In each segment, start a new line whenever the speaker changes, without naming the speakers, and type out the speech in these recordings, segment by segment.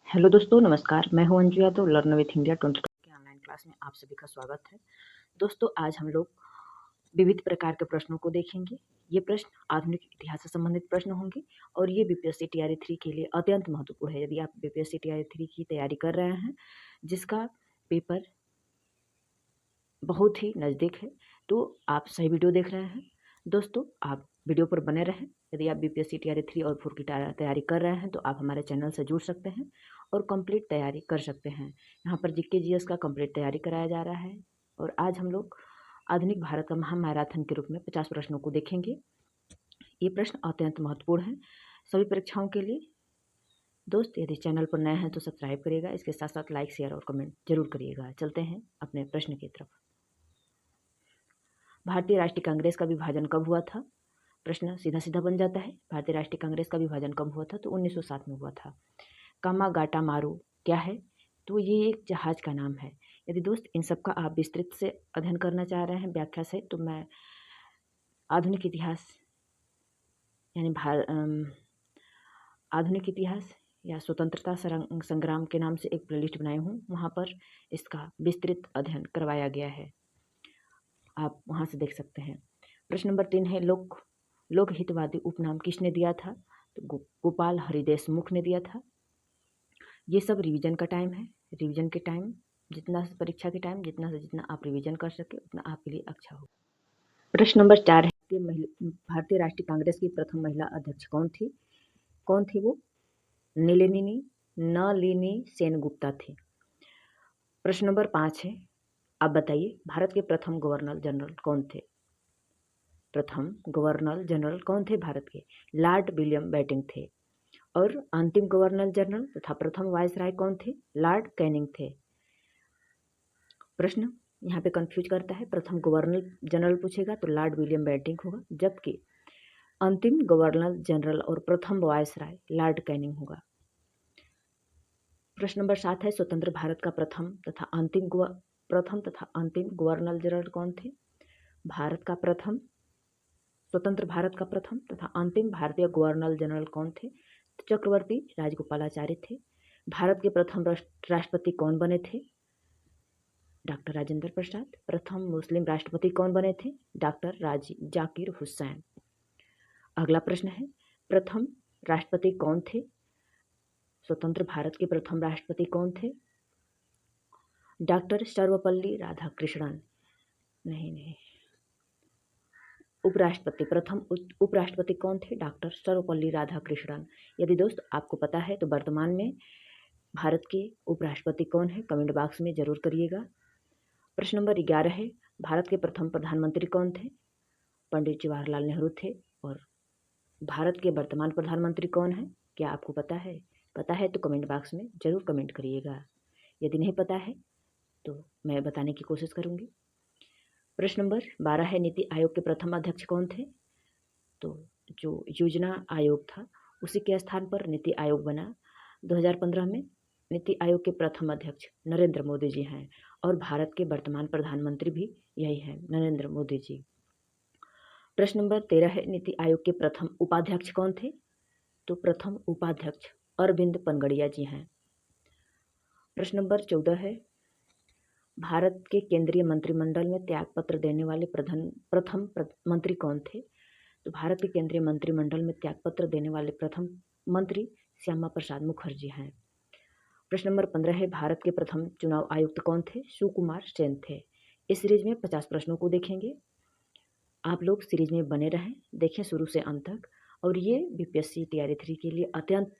Hello दोस्तों, नमस्कार। मैं हूं Anju Yadav. Learn with India 22 के ऑनलाइन क्लास में आप सभी का स्वागत है। दोस्तों, आज हम लोग विविध प्रकार के प्रश्नों को देखेंगे। ये प्रश्न आधुनिक इतिहास से संबंधित प्रश्न होंगे और ये बीपीएससी टीआरई 3 के लिए अत्यंत महत्वपूर्ण है। यदि आप बीपीएससी टीआरई 3 की तैयारी कर रहे हैं, जिसका पेपर बहुत ही नज़दीक है, तो आप सही वीडियो देख रहे हैं। दोस्तों, आप वीडियो पर बने रहें। यदि आप बीपीएससी टीआरई 3 और 4 की तैयारी कर रहे हैं, तो आप हमारे चैनल से जुड़ सकते हैं और कंप्लीट तैयारी कर सकते हैं। यहाँ पर जीके जीएस का कंप्लीट तैयारी कराया जा रहा है और आज हम लोग आधुनिक भारत का महामैराथन के रूप में 50 प्रश्नों को देखेंगे। ये प्रश्न अत्यंत महत्वपूर्ण है सभी परीक्षाओं के लिए। दोस्त, यदि चैनल पर नए हैं तो सब्सक्राइब करिएगा। इसके साथ साथ लाइक, शेयर और कमेंट जरूर करिएगा। चलते हैं अपने प्रश्न की तरफ। भारतीय राष्ट्रीय कांग्रेस का विभाजन कब हुआ था? प्रश्न सीधा सीधा बन जाता है। भारतीय राष्ट्रीय कांग्रेस का विभाजन कब हुआ था? तो 1907 में हुआ था। कामागाटामारू क्या है? तो ये एक जहाज का नाम है। यदि दोस्त इन सब का आप विस्तृत से अध्ययन करना चाह रहे हैं व्याख्या से, तो मैं आधुनिक इतिहास यानी आधुनिक इतिहास या स्वतंत्रता संग्राम के नाम से एक प्लेलिस्ट बनाई हूँ। वहाँ पर इसका विस्तृत अध्ययन करवाया गया है, आप वहाँ से देख सकते हैं। प्रश्न नंबर 3 है, लोकहितवादी उपनाम किसने दिया था? तो गोपाल हरि देशमुख ने दिया था। ये सब रिवीजन का टाइम है। रिवीजन के टाइम जितना परीक्षा के टाइम जितना से जितना आप रिवीजन कर सके उतना आपके लिए अच्छा हो। प्रश्न नंबर 4 है कि भारतीय राष्ट्रीय कांग्रेस की प्रथम महिला अध्यक्ष कौन थी? वो? नलिनी सेनगुप्ता थी। प्रश्न नंबर 5 है, आप बताइए भारत के प्रथम गवर्नर जनरल कौन थे? प्रथम गवर्नर जनरल कौन थे भारत के? लॉर्ड विलियम बेंटिंक थे। और अंतिम गवर्नर जनरल तथा प्रथम वायसराय कौन थे? लॉर्ड कैनिंग थे। प्रश्न यहाँ पे कंफ्यूज करता है। प्रथम गवर्नर जनरल पूछेगा तो लॉर्ड विलियम बेंटिंक होगा, जबकि अंतिम गवर्नर जनरल और प्रथम वायसराय लॉर्ड कैनिंग होगा। प्रश्न नंबर 7 है, स्वतंत्र भारत का प्रथम तथा अंतिम गवर्नर जनरल कौन थे? स्वतंत्र भारत का प्रथम तथा अंतिम भारतीय गवर्नर जनरल कौन थे? चक्रवर्ती राजगोपालाचारी थे। भारत के प्रथम राष्ट्रपति कौन बने थे? डॉक्टर राजेंद्र प्रसाद। प्रथम मुस्लिम राष्ट्रपति कौन बने थे? डॉक्टर जाकिर हुसैन। अगला प्रश्न है, प्रथम राष्ट्रपति कौन थे? स्वतंत्र भारत के प्रथम राष्ट्रपति कौन थे? डॉक्टर सर्वपल्ली राधाकृष्णन। नहीं, प्रथम उपराष्ट्रपति कौन थे? डॉक्टर सर्वपल्ली राधाकृष्णन। यदि दोस्त आपको पता है तो वर्तमान में भारत के उपराष्ट्रपति कौन है, कमेंट बॉक्स में जरूर करिएगा। प्रश्न नंबर 11 है, भारत के प्रथम प्रधानमंत्री कौन थे? पंडित जवाहरलाल नेहरू थे। और भारत के वर्तमान प्रधानमंत्री कौन है? क्या आपको पता है? पता है तो कमेंट बॉक्स में जरूर कमेंट करिएगा। यदि नहीं पता है तो मैं बताने की कोशिश करूँगी। प्रश्न नंबर 12 है, नीति आयोग के प्रथम अध्यक्ष कौन थे? तो जो योजना आयोग था उसी के स्थान पर नीति आयोग बना। 2015 में नीति आयोग के प्रथम अध्यक्ष नरेंद्र मोदी जी हैं और भारत के वर्तमान प्रधानमंत्री भी यही हैं, नरेंद्र मोदी जी। प्रश्न नंबर 13 है, नीति आयोग के प्रथम उपाध्यक्ष कौन थे? तो प्रथम उपाध्यक्ष अरविंद पनगड़िया जी हैं। प्रश्न नंबर 14 है, भारत के केंद्रीय मंत्रिमंडल में त्यागपत्र देने वाले प्रथम मंत्री कौन थे? तो भारत के केंद्रीय मंत्रिमंडल में त्यागपत्र देने वाले प्रथम मंत्री श्यामा प्रसाद मुखर्जी हैं। प्रश्न नंबर 15 है, भारत के प्रथम चुनाव आयुक्त कौन थे? सुकुमार सेन थे। इस सीरीज में 50 प्रश्नों को देखेंगे। आप लोग सीरीज में बने रहें, देखें शुरू से अंत तक। और ये बीपीएससी टीआरई 3 के लिए अत्यंत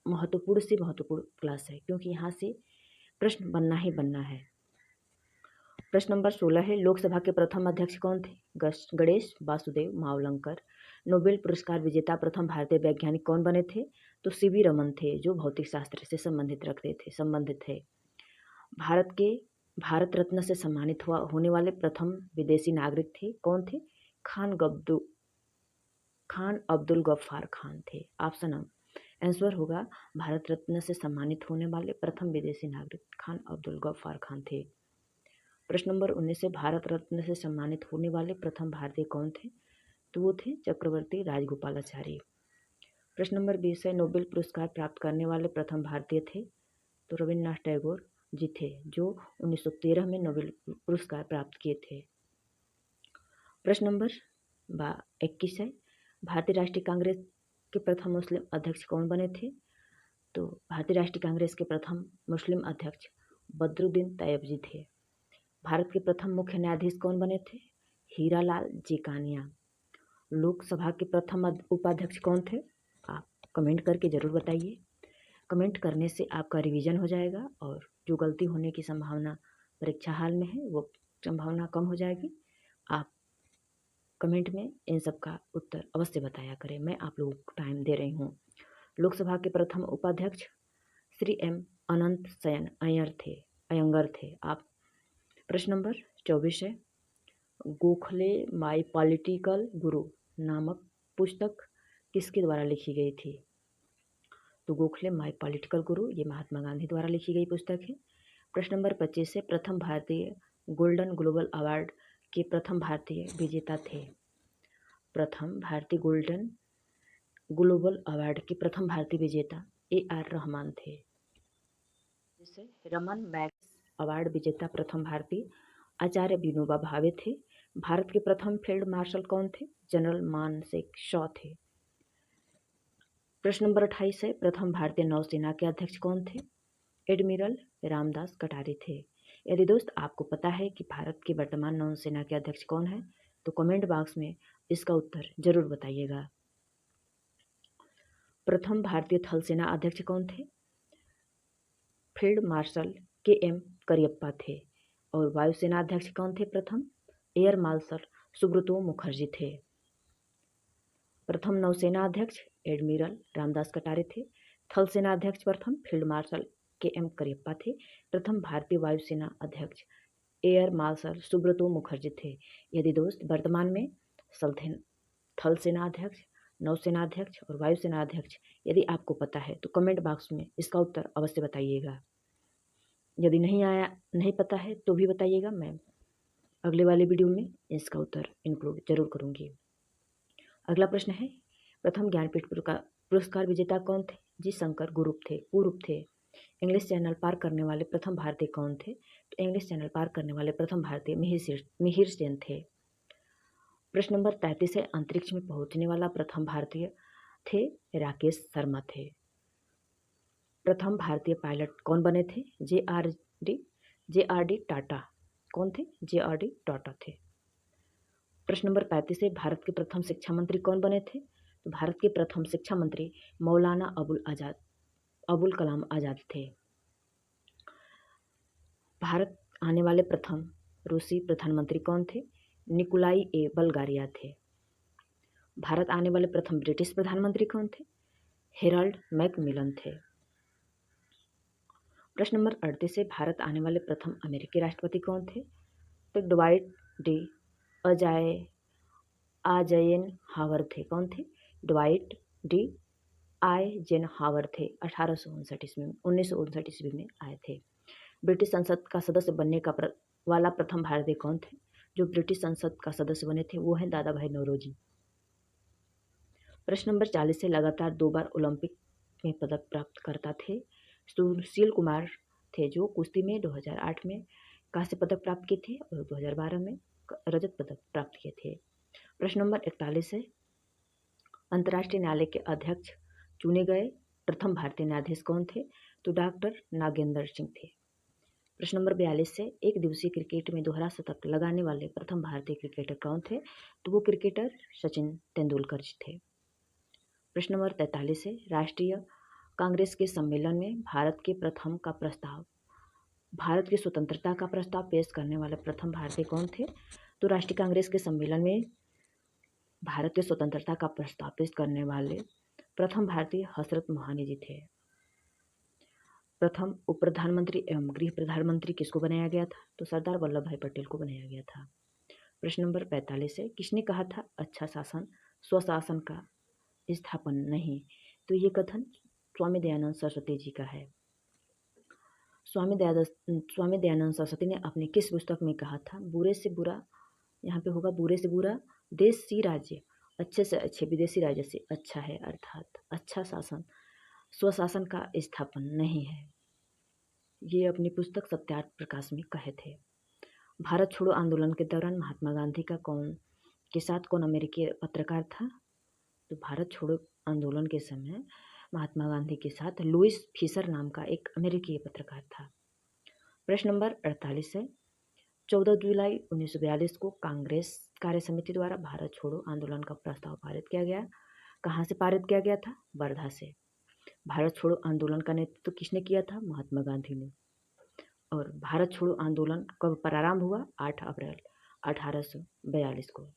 महत्वपूर्ण क्लास है, क्योंकि यहाँ से प्रश्न बनना ही बनना है। प्रश्न नंबर 16 है, लोकसभा के प्रथम अध्यक्ष कौन थे? गणेश वासुदेव मावलंकर। नोबेल पुरस्कार विजेता प्रथम भारतीय वैज्ञानिक कौन बने थे? तो सीवी रमन थे, जो भौतिक शास्त्र से संबंधित थे। भारत रत्न से सम्मानित होने वाले प्रथम विदेशी नागरिक थे, कौन थे? खान अब्दुल गफ्फार खान थे। ऑप्शन आंसर होगा, भारत रत्न से सम्मानित होने वाले प्रथम विदेशी नागरिक खान अब्दुल गफ्फार खान थे। प्रश्न नंबर 19 से, भारत रत्न से सम्मानित होने वाले प्रथम भारतीय कौन थे? तो वो थे चक्रवर्ती राजगोपालाचारी। प्रश्न नंबर 20 है, नोबेल पुरस्कार प्राप्त करने वाले प्रथम भारतीय थे? तो रविन्द्रनाथ टैगोर जी थे, जो 1913 में नोबेल पुरस्कार प्राप्त किए थे। प्रश्न नंबर 21 है, भारतीय राष्ट्रीय कांग्रेस के प्रथम मुस्लिम अध्यक्ष कौन बने थे? तो भारतीय राष्ट्रीय कांग्रेस के प्रथम मुस्लिम अध्यक्ष बदरुद्दीन तैयब जी थे। भारत के प्रथम मुख्य न्यायाधीश कौन बने थे? हीरालाल जेकानिया। लोकसभा के प्रथम उपाध्यक्ष कौन थे? आप कमेंट करके ज़रूर बताइए। कमेंट करने से आपका रिवीजन हो जाएगा और जो गलती होने की संभावना परीक्षा हाल में है वो संभावना कम हो जाएगी। आप कमेंट में इन सब का उत्तर अवश्य बताया करें, मैं आप लोगों को टाइम दे रही हूँ। लोकसभा के प्रथम उपाध्यक्ष श्री एम अनंत शयन अयंगर थे। आप प्रश्न नंबर 24 है, गोखले माई पॉलिटिकल गुरु नामक पुस्तक किसके द्वारा लिखी गई थी? तो गोखले माई पॉलिटिकल गुरु ये महात्मा गांधी द्वारा लिखी गई पुस्तक है। प्रश्न नंबर 25 है, प्रथम भारतीय गोल्डन ग्लोबल अवार्ड के प्रथम भारतीय विजेता थे? प्रथम भारतीय गोल्डन ग्लोबल अवार्ड के प्रथम भारतीय विजेता AR रहमान थे। जैसे रमन मैग्सेसे अवार्ड विजेता प्रथम भारतीय आचार्य विनोबा भावे थे। भारत के प्रथम फील्ड मार्शल कौन थे? जनरल मानेकशॉ थे। प्रश्न नंबर 28 है, प्रथम भारतीय नौसेना के अध्यक्ष कौन थे? एडमिरल रामदास कटारी थे। यदि दोस्त आपको पता है कि भारत के वर्तमान नौसेना के अध्यक्ष कौन है तो कमेंट बॉक्स में इसका उत्तर जरूर बताइएगा। प्रथम भारतीय थल सेना अध्यक्ष कौन थे? फील्ड मार्शल KM करियप्पा थे। और वायुसेना अध्यक्ष कौन थे? प्रथम एयर मार्शल सुब्रतो मुखर्जी थे। प्रथम नौसेना अध्यक्ष एडमिरल रामदास कटारे थे। थल सेना अध्यक्ष प्रथम फील्ड मार्शल KM करियप्पा थे। प्रथम भारतीय वायुसेना अध्यक्ष एयर मार्शल सुब्रतो मुखर्जी थे। यदि दोस्त वर्तमान में थल सेना अध्यक्ष, नौसेना अध्यक्ष और वायुसेना अध्यक्ष यदि आपको पता है तो कमेंट बॉक्स में इसका उत्तर अवश्य बताइएगा। यदि नहीं पता है तो भी बताइएगा, मैं अगले वाले वीडियो में इसका उत्तर इंक्लूड जरूर करूँगी। अगला प्रश्न है, प्रथम ज्ञानपीठ पुरस्कार विजेता कौन थे? जी शंकर कुरूप थे। इंग्लिश चैनल पार करने वाले प्रथम भारतीय कौन थे? तो इंग्लिश चैनल पार करने वाले प्रथम भारतीय मिहिर सेन थे। प्रश्न नंबर 33 है, अंतरिक्ष में पहुंचने वाला प्रथम भारतीय थे? राकेश शर्मा थे। प्रथम भारतीय पायलट कौन बने थे? JRD टाटा। कौन थे? JRD टाटा थे। प्रश्न नंबर 35 है, भारत के प्रथम शिक्षा मंत्री कौन बने थे? तो भारत के प्रथम शिक्षा मंत्री मौलाना अबुल कलाम आज़ाद थे। भारत आने वाले प्रथम रूसी प्रधानमंत्री कौन थे? निकोलाई ए बल्गारिया थे। भारत आने वाले प्रथम ब्रिटिश प्रधानमंत्री कौन थे? हेराल्ड मैकमिलन थे। प्रश्न नंबर 38 है, भारत आने वाले प्रथम अमेरिकी राष्ट्रपति कौन थे? तो ड्वाइट डी आइजेन हावर थे। कौन थे? ड्वाइट डी आइजेन हावर थे। 1959 ईस्वी में आए थे। ब्रिटिश संसद का सदस्य बनने वाला प्रथम भारतीय कौन थे? जो ब्रिटिश संसद का सदस्य बने थे वो हैं दादा भाई नौरोजी। प्रश्न नंबर 40 से लगातार 2 बार ओलंपिक में पदक प्राप्त करता थे? सुशील कुमार थे, जो कुश्ती में 2008 में कांस्य पदक प्राप्त किए थे और 2012 में रजत पदक प्राप्त किए थे। प्रश्न नंबर 41 है, अंतर्राष्ट्रीय न्यायालय के अध्यक्ष चुने गए प्रथम भारतीय न्यायाधीश कौन थे? तो डॉक्टर नागेंद्र सिंह थे। प्रश्न नंबर 42 से, एक दिवसीय क्रिकेट में दोहरा शतक लगाने वाले प्रथम भारतीय क्रिकेटर कौन थे? तो वो क्रिकेटर सचिन तेंदुलकर जी थे। प्रश्न नंबर 43 है, राष्ट्रीय कांग्रेस के सम्मेलन में भारत की स्वतंत्रता का प्रस्ताव पेश करने वाले प्रथम भारतीय कौन थे? तो राष्ट्रीय कांग्रेस के सम्मेलन में भारत की स्वतंत्रता का प्रस्ताव पेश करने वाले प्रथम भारतीय हजरत मोहानी जी थे। प्रथम उप प्रधानमंत्री एवं गृह प्रधानमंत्री किसको बनाया गया था? तो सरदार वल्लभ भाई पटेल को बनाया गया था। प्रश्न नंबर 45 है, किसने कहा था अच्छा शासन स्वशासन का स्थापन नहीं? तो ये कथन स्वामी दयानंद सरस्वती जी का है। स्वामी दयानंद सरस्वती ने अपनी किस पुस्तक में कहा था? बुरे से बुरा, यहाँ पे होगा बुरे से बुरा देश सी राज्य अच्छे से अच्छे विदेशी राज्य से अच्छा है, अर्थात अच्छा शासन स्वशासन का स्थापन नहीं है। ये अपनी पुस्तक सत्यार्थ प्रकाश में कहे थे। भारत छोड़ो आंदोलन के दौरान महात्मा गांधी का के साथ कौन अमेरिकी पत्रकार था? तो भारत छोड़ो आंदोलन के समय महात्मा गांधी के साथ लुइस फिशर नाम का एक अमेरिकी पत्रकार था। प्रश्न नंबर 48 है, 14 जुलाई 1942 को कांग्रेस कार्य समिति द्वारा भारत छोड़ो आंदोलन का प्रस्ताव पारित किया गया। कहाँ से पारित किया गया था? वर्धा से। भारत छोड़ो आंदोलन का नेतृत्व किसने किया था? महात्मा गांधी ने। और भारत छोड़ो आंदोलन कब प्रारंभ हुआ? 8 अप्रैल 1842 को।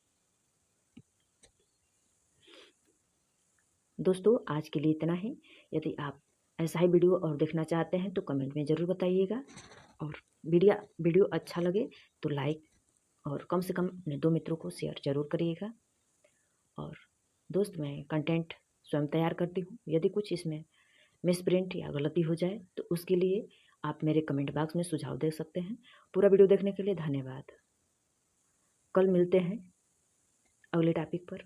दोस्तों आज के लिए इतना ही। यदि आप ऐसा ही वीडियो और देखना चाहते हैं तो कमेंट में ज़रूर बताइएगा, और वीडियो अच्छा लगे तो लाइक और कम से कम अपने 2 मित्रों को शेयर जरूर करिएगा। और दोस्त मैं कंटेंट स्वयं तैयार करती हूँ, यदि कुछ इसमें मिसप्रिंट या गलती हो जाए तो उसके लिए आप मेरे कमेंट बॉक्स में सुझाव दे सकते हैं। पूरा वीडियो देखने के लिए धन्यवाद। कल मिलते हैं अगले टॉपिक पर।